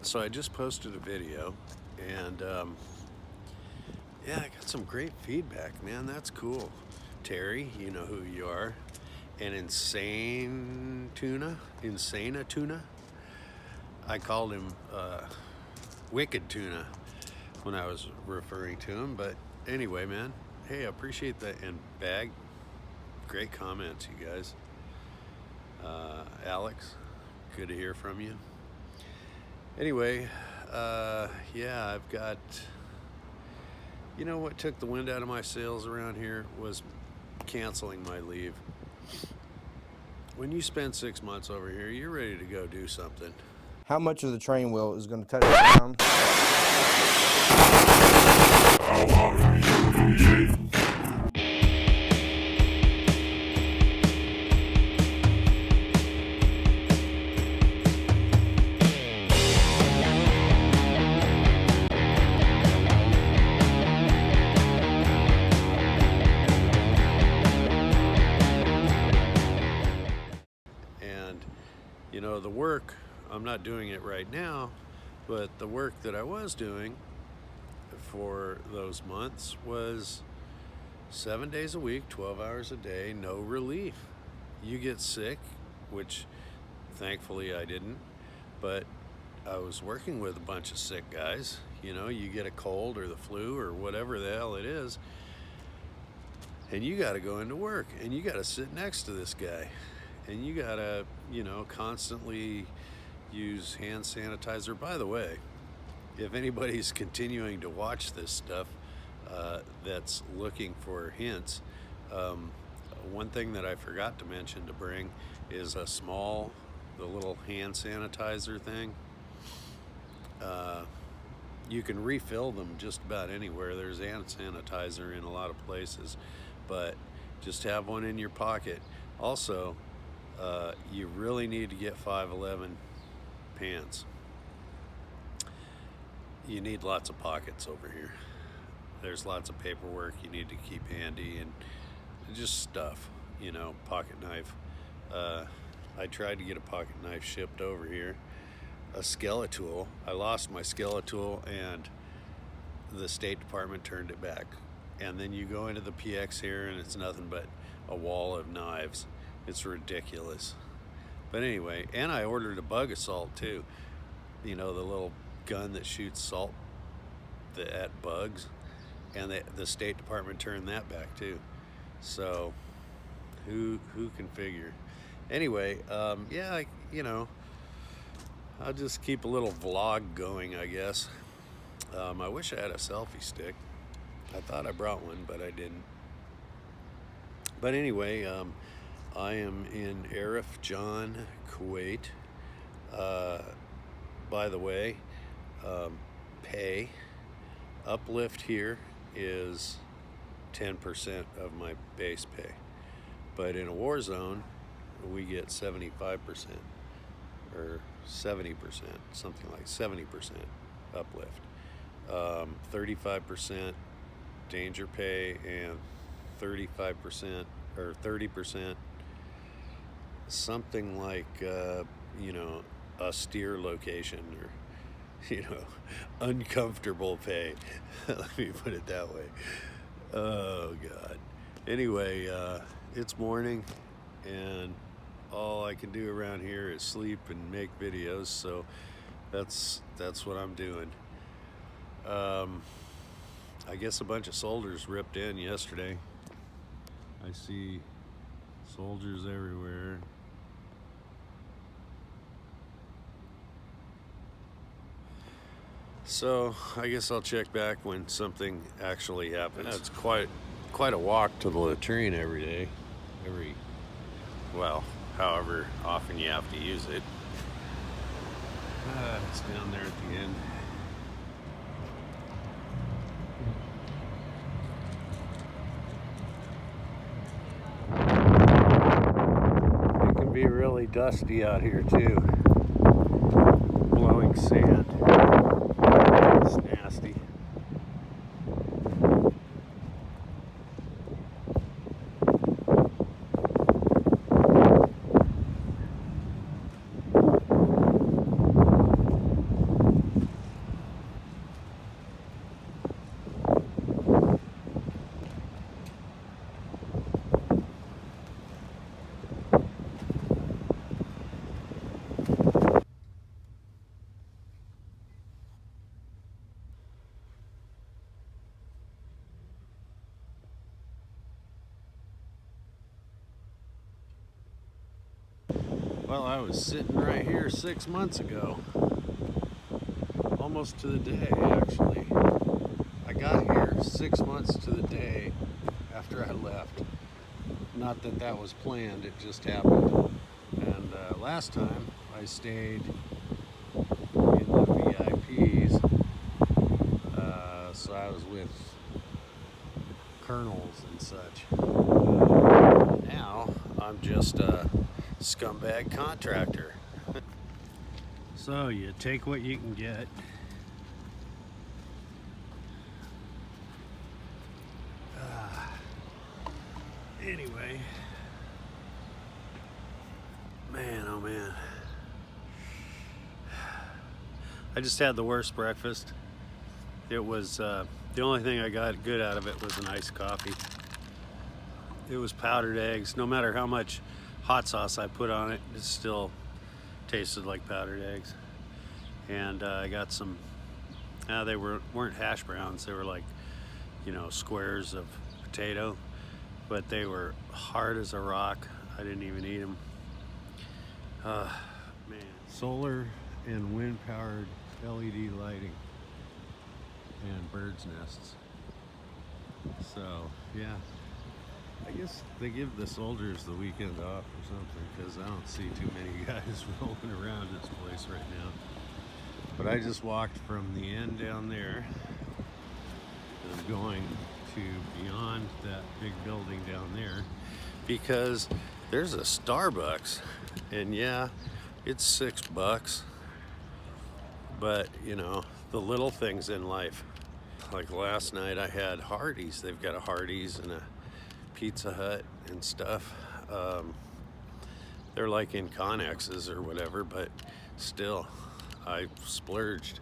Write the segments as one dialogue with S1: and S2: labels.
S1: So I just posted a video, and yeah, I got some great feedback, man. That's cool. Terry, you know who you are. And Insana Tuna. I called him Wicked Tuna when I was referring to him. But anyway, man, hey, I appreciate that. And Bag, great comments, you guys. Alex, good to hear from you. Anyway, yeah, I've got, you know what took the wind out of my sails around here was canceling my leave. When you spend 6 months over here, you're ready to go do something.
S2: How much of the train wheel is going to touch the ground?
S1: You know, the work, I'm not doing it right now, but the work that I was doing for those months was 7 days a week, 12 hours a day, no relief. You get sick, which thankfully I didn't, but I was working with a bunch of sick guys. You know, you get a cold or the flu or whatever the hell it is, and you got to go into work and you got to sit next to this guy. And you gotta, you know, constantly use hand sanitizer. By the way, if anybody's continuing to watch this stuff that's looking for hints, one thing that I forgot to mention to bring is the little hand sanitizer thing. You can refill them just about anywhere. There's hand sanitizer in a lot of places, but just have one in your pocket. Also, you really need to get 511 pants. You need lots of pockets over here. There's lots of paperwork you need to keep handy and just stuff, you know, pocket knife. I tried to get a pocket knife shipped over here. A Skeletool. I lost my Skeletool and the State Department turned it back. And then you go into the PX here and it's nothing but a wall of knives. It's ridiculous. But anyway, and I ordered a bug assault too. You know, the little gun that shoots salt at bugs. And the State Department turned that back too. So who can figure? Anyway, yeah, you know, I'll just keep a little vlog going, I guess. I wish I had a selfie stick. I thought I brought one, but I didn't. But anyway, I am in Arifjan, Kuwait. By the way, pay uplift here is 10% of my base pay. But in a war zone, we get 75% or 70%, something like 70% uplift. 35% danger pay and 35% or 30% something like, you know, austere location or, you know, uncomfortable pay. Let me put it that way. Oh, God. Anyway, it's morning, and all I can do around here is sleep and make videos, so that's what I'm doing. I guess a bunch of soldiers ripped in yesterday. I see soldiers everywhere. So I guess I'll check back when something actually happens. It's quite a walk to the latrine every day. Well, however often you have to use it. It's down there at the end. It can be really dusty out here too. Blowing sand. It's nasty. Well, I was sitting right here 6 months ago, almost to the day actually. I got here 6 months to the day after I left. Not that that was planned, it just happened. And last time I stayed in the VIPs, so I was with colonels and such. Now I'm just a scumbag contractor. So you take what you can get. Anyway, man, oh man. I just had the worst breakfast. It was, the only thing I got good out of it was an iced coffee. It was powdered eggs. No matter how much hot sauce I put on it, it still tasted like powdered eggs. And I got some, they weren't hash browns. They were like, you know, squares of potato, but they were hard as a rock. I didn't even eat them. Man, solar and wind powered LED lighting and birds' nests. So yeah, I guess they give the soldiers the weekend off or something, because I don't see too many guys rolling around this place right now. But I just walked from the end down there, and I'm going to beyond that big building down there, because there's a Starbucks, and yeah, it's $6, but you know, the little things in life. Like last night I had Hardee's. They've got a Hardee's and a Pizza Hut and stuff. They're like in Connexes or whatever, but still, I splurged.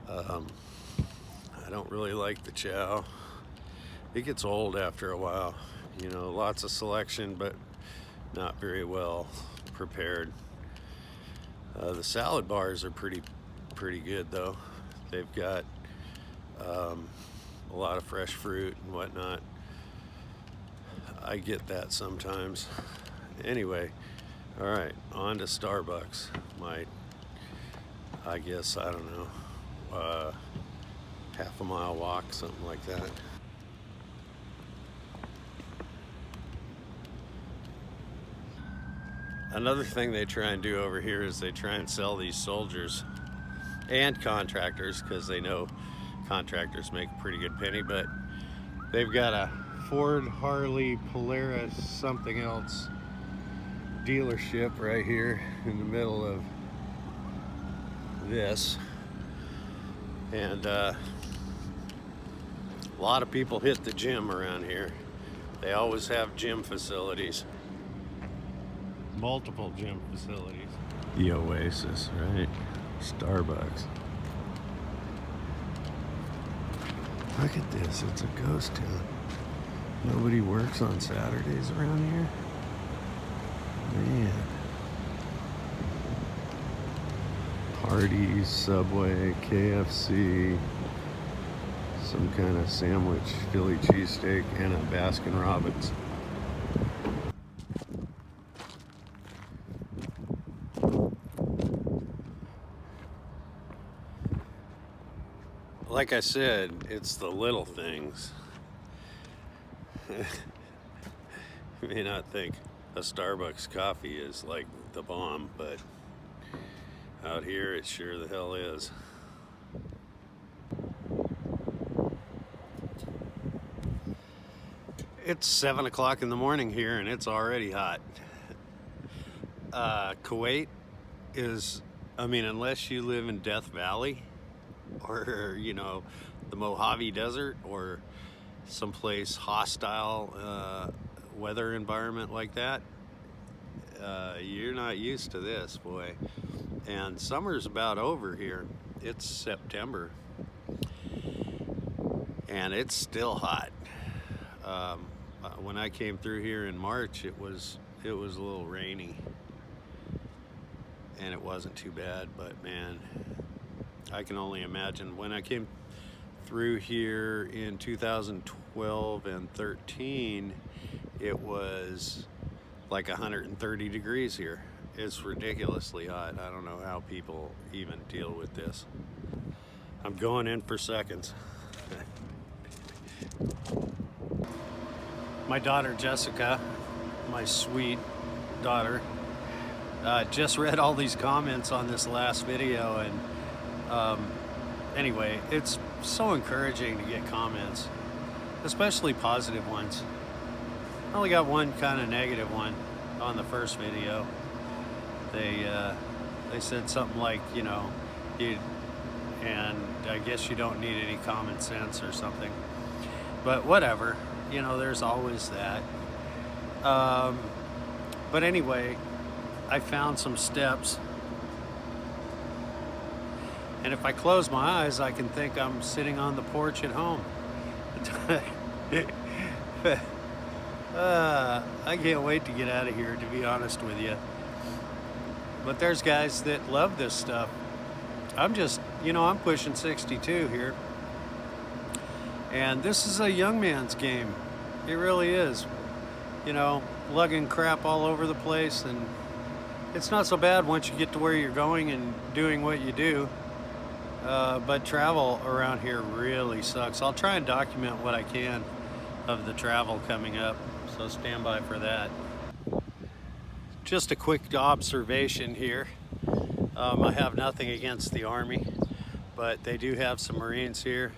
S1: I don't really like the chow. It gets old after a while. You know, lots of selection, but not very well prepared. The salad bars are pretty good though. They've got a lot of fresh fruit and whatnot. I get that sometimes. Anyway, all right, on to Starbucks. I guess, I don't know, half a mile walk, something like that. Another thing they try and do over here is they try and sell these soldiers and contractors, because they know contractors make a pretty good penny, but they've got a Ford, Harley, Polaris, something else dealership right here in the middle of this. And a lot of people hit the gym around here. They always have gym facilities. Multiple gym facilities. The Oasis, right? Starbucks. Look at this, it's a ghost town. Nobody works on Saturdays around here? Man. Hardee's, Subway, KFC, some kind of sandwich, Philly cheesesteak, and a Baskin Robbins. Like I said, it's the little things. You may not think a Starbucks coffee is like the bomb, but out here it sure the hell is. It's 7 o'clock in the morning here and it's already hot. Kuwait is, I mean, unless you live in Death Valley, or you know, the Mojave Desert, or someplace hostile weather environment like that, you're not used to this, boy. And summer's about over here. It's September and it's still hot. When I came through here in March, it was a little rainy and it wasn't too bad, but man, I can only imagine. When I came through here in 2012 and 13, it was like 130 degrees here, It's ridiculously hot. I don't know how people even deal with this. I'm going in for seconds. My daughter Jessica, my sweet daughter, just read all these comments on this last video, and anyway, it's so encouraging to get comments, especially positive ones. I only got one kind of negative one on the first video. They said something like, you know, and I guess you don't need any common sense or something. But whatever, you know, there's always that. But anyway, I found some steps. And if I close my eyes, I can think I'm sitting on the porch at home. I can't wait to get out of here, to be honest with you. But there's guys that love this stuff. I'm just, you know, I'm pushing 62 here. And this is a young man's game. It really is. You know, lugging crap all over the place, and it's not so bad once you get to where you're going and doing what you do. But travel around here really sucks. I'll try and document what I can of the travel coming up, so stand by for that. Just a quick observation here. I have nothing against the Army, but they do have some Marines here,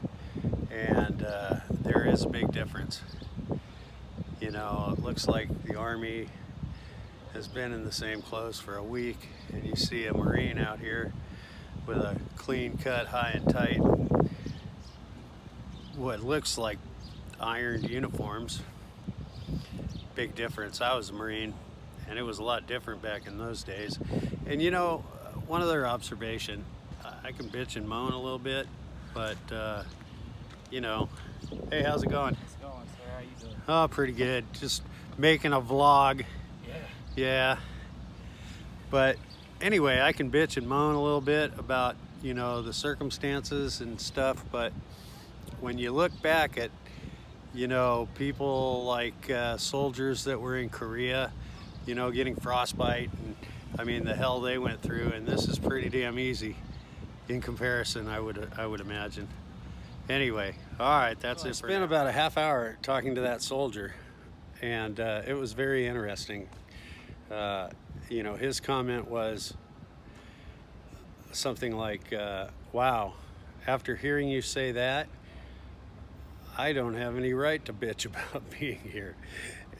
S1: and there is a big difference. You know, it looks like the Army has been in the same clothes for a week, and you see a Marine out here with a clean cut, high and tight, what looks like ironed uniforms. Big difference. I was a Marine, and it was a lot different back in those days. And you know, one other observation, I can bitch and moan a little bit, but you know, hey, how's it going?
S3: How's it going, sir? How you doing?
S1: Oh, pretty good. Just making a vlog. Yeah. But anyway, I can bitch and moan a little bit about, you know, the circumstances and stuff, but when you look back at, you know, people like soldiers that were in Korea, you know, getting frostbite, and I mean the hell they went through, and this is pretty damn easy in comparison, I would imagine. Anyway, all right, that's it. It's been about a half hour talking to that soldier, and it was very interesting. You know, his comment was something like, wow, after hearing you say that, I don't have any right to bitch about being here.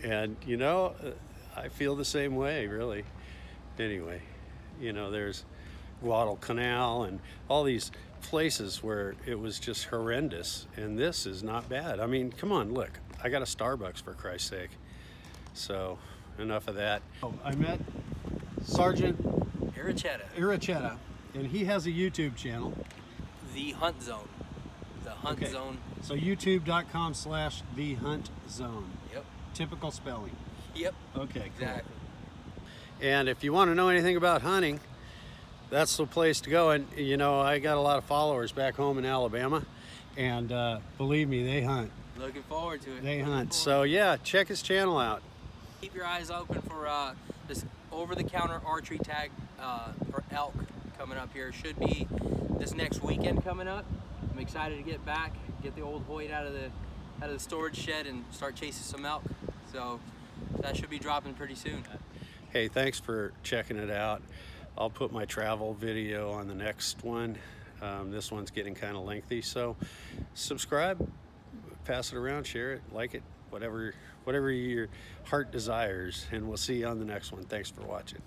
S1: And, you know, I feel the same way, really. Anyway, you know, there's Guadalcanal and all these places where it was just horrendous, and this is not bad. I mean, come on, look, I got a Starbucks, for Christ's sake. So, enough of that. Oh, I met Sergeant Ep8, and he has a YouTube channel.
S3: The Hunt Zone. The Hunt
S1: Okay.
S3: Zone.
S1: So youtube.com/thehunt_zone.
S3: Yep.
S1: Typical spelling.
S3: Yep.
S1: Okay, cool.
S3: Exactly.
S1: And if you want to know anything about hunting, that's the place to go. And you know, I got a lot of followers back home in Alabama, and believe me, they hunt.
S3: Looking forward to it.
S1: They hunt. So yeah, check his channel out.
S3: Keep your eyes open for this over-the-counter archery tag for elk coming up here. Should be this next weekend coming up. I'm excited to get back, get the old Hoyt out of the storage shed and start chasing some elk. So that should be dropping pretty soon.
S1: Hey, thanks for checking it out. I'll put my travel video on the next one. This one's getting kind of lengthy, so subscribe, pass it around, share it, like it, whatever your heart desires, and we'll see you on the next one. Thanks for watching.